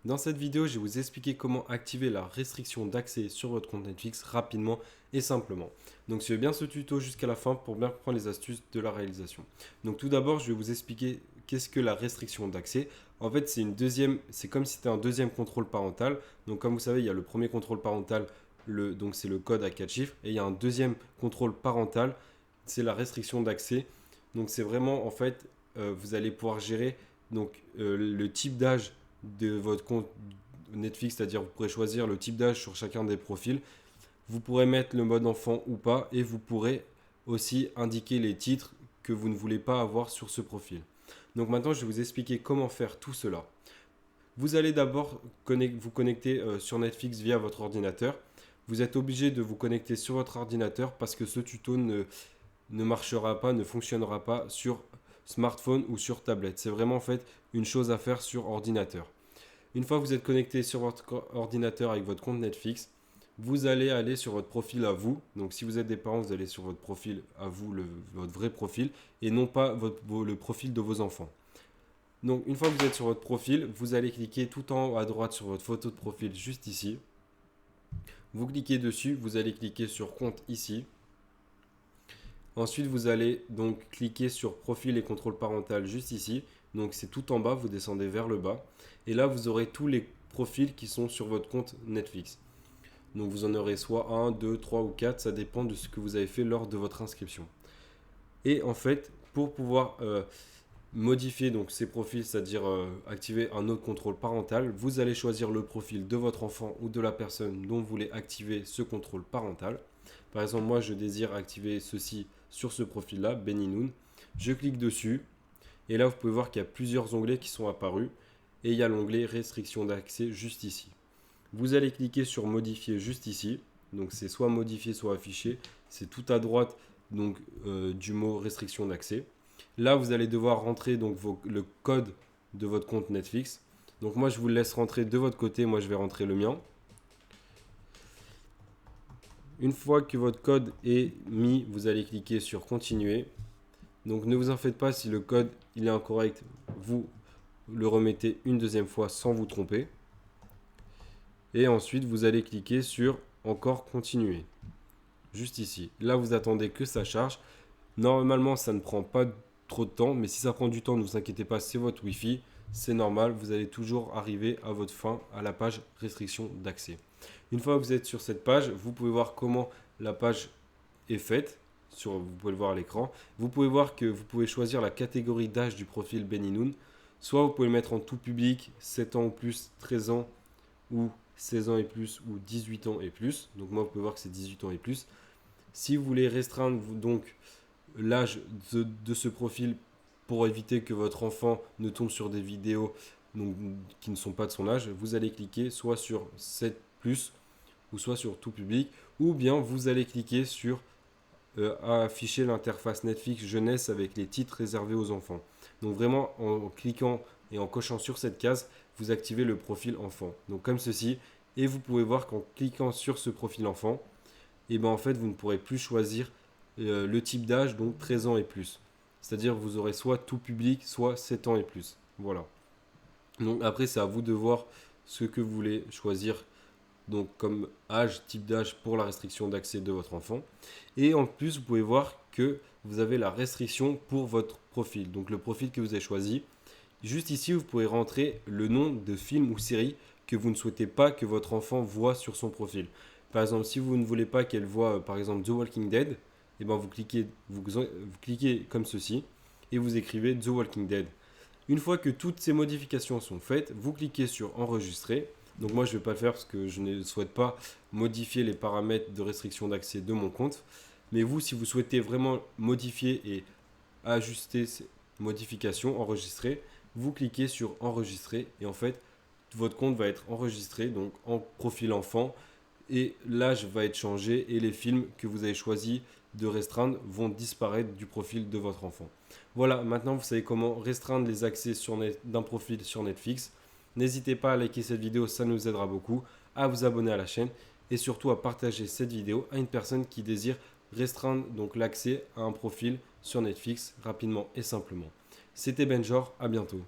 Dans cette vidéo, je vais vous expliquer comment activer la restriction d'accès sur votre compte Netflix rapidement et simplement. Donc suivez bien ce tuto jusqu'à la fin pour bien comprendre les astuces de la réalisation. Donc tout d'abord, je vais vous expliquer qu'est-ce que la restriction d'accès. En fait, c'est comme si c'était un deuxième contrôle parental. Donc comme vous savez, il y a le premier contrôle parental, donc c'est le code à 4 chiffres, et il y a un deuxième contrôle parental, c'est la restriction d'accès. Donc c'est vraiment en fait, vous allez pouvoir gérer le type d'âge de votre compte Netflix, c'est-à-dire vous pourrez choisir le type d'âge sur chacun des profils. Vous pourrez mettre le mode enfant ou pas et vous pourrez aussi indiquer les titres que vous ne voulez pas avoir sur ce profil. Donc maintenant, je vais vous expliquer comment faire tout cela. Vous allez d'abord vous connecter sur Netflix via votre ordinateur. Vous êtes obligé de vous connecter sur votre ordinateur parce que ce tuto ne marchera pas, ne fonctionnera pas sur smartphone ou sur tablette. C'est vraiment en fait une chose à faire sur ordinateur. Une fois que vous êtes connecté sur votre ordinateur avec votre compte Netflix, vous allez aller sur votre profil à vous. Donc si vous êtes des parents, vous allez sur votre profil à vous, votre vrai profil, et non pas le profil de vos enfants. Donc une fois que vous êtes sur votre profil, vous allez cliquer tout en haut à droite sur votre photo de profil juste ici. Vous cliquez dessus, vous allez cliquer sur compte ici. Ensuite, vous allez donc cliquer sur profil et contrôle parental juste ici. Donc c'est tout en bas, vous descendez vers le bas. Et là, vous aurez tous les profils qui sont sur votre compte Netflix. Donc vous en aurez soit 1, 2, 3 ou 4, ça dépend de ce que vous avez fait lors de votre inscription. Et en fait, pour pouvoir modifier donc ces profils, c'est-à-dire activer un autre contrôle parental, vous allez choisir le profil de votre enfant ou de la personne dont vous voulez activer ce contrôle parental. Par exemple, moi, je désire activer ceci sur ce profil-là, Beninoun. Je clique dessus. Et là, vous pouvez voir qu'il y a plusieurs onglets qui sont apparus. Et il y a l'onglet restriction d'accès juste ici. Vous allez cliquer sur modifier juste ici. Donc, c'est soit modifier, soit afficher. C'est tout à droite donc, du mot restriction d'accès. Là, vous allez devoir rentrer donc, le code de votre compte Netflix. Donc, moi, je vous le laisse rentrer de votre côté. Moi, je vais rentrer le mien. Une fois que votre code est mis, vous allez cliquer sur continuer. Donc ne vous en faites pas si le code il est incorrect, vous le remettez une deuxième fois sans vous tromper. Et ensuite vous allez cliquer sur encore continuer. Juste ici. Là vous attendez que ça charge. Normalement ça ne prend pas trop de temps, mais si ça prend du temps, ne vous inquiétez pas, c'est votre Wi-Fi. C'est normal, vous allez toujours arriver à votre fin, à la page restriction d'accès. Une fois que vous êtes sur cette page, vous pouvez voir comment la page est faite. Vous pouvez le voir à l'écran. Vous pouvez voir que vous pouvez choisir la catégorie d'âge du profil Beninoun. Soit vous pouvez le mettre en tout public, 7 ans ou plus, 13 ans ou 16 ans et plus ou 18 ans et plus. Donc moi vous pouvez voir que c'est 18 ans et plus. Si vous voulez restreindre donc l'âge de ce profil pour éviter que votre enfant ne tombe sur des vidéos qui ne sont pas de son âge, vous allez cliquer soit sur 7 plus ou soit sur tout public, ou bien vous allez cliquer sur afficher l'interface Netflix jeunesse avec les titres réservés aux enfants. Donc vraiment en cliquant et en cochant sur cette case, vous activez le profil enfant. Donc comme ceci, et vous pouvez voir qu'en cliquant sur ce profil enfant, et ben en fait vous ne pourrez plus choisir le type d'âge, donc 13 ans et plus. C'est-à-dire vous aurez soit tout public, soit 7 ans et plus. Voilà. Donc après c'est à vous de voir ce que vous voulez choisir donc comme âge, type d'âge pour la restriction d'accès de votre enfant. Et en plus, vous pouvez voir que vous avez la restriction pour votre profil, donc le profil que vous avez choisi. Juste ici, vous pouvez rentrer le nom de film ou série que vous ne souhaitez pas que votre enfant voit sur son profil. Par exemple, si vous ne voulez pas qu'elle voit, par exemple, The Walking Dead, et ben vous cliquez comme ceci et vous écrivez The Walking Dead. Une fois que toutes ces modifications sont faites, vous cliquez sur enregistrer. Donc moi je ne vais pas le faire parce que je ne souhaite pas modifier les paramètres de restriction d'accès de mon compte. Mais vous, si vous souhaitez vraiment modifier et ajuster ces modifications, enregistrer, vous cliquez sur enregistrer et en fait votre compte va être enregistré donc en profil enfant et l'âge va être changé et les films que vous avez choisi de restreindre vont disparaître du profil de votre enfant. Voilà, maintenant vous savez comment restreindre les accès d'un profil sur Netflix. N'hésitez pas à liker cette vidéo, ça nous aidera beaucoup, à vous abonner à la chaîne et surtout à partager cette vidéo à une personne qui désire restreindre donc l'accès à un profil sur Netflix rapidement et simplement. C'était Benjor, à bientôt.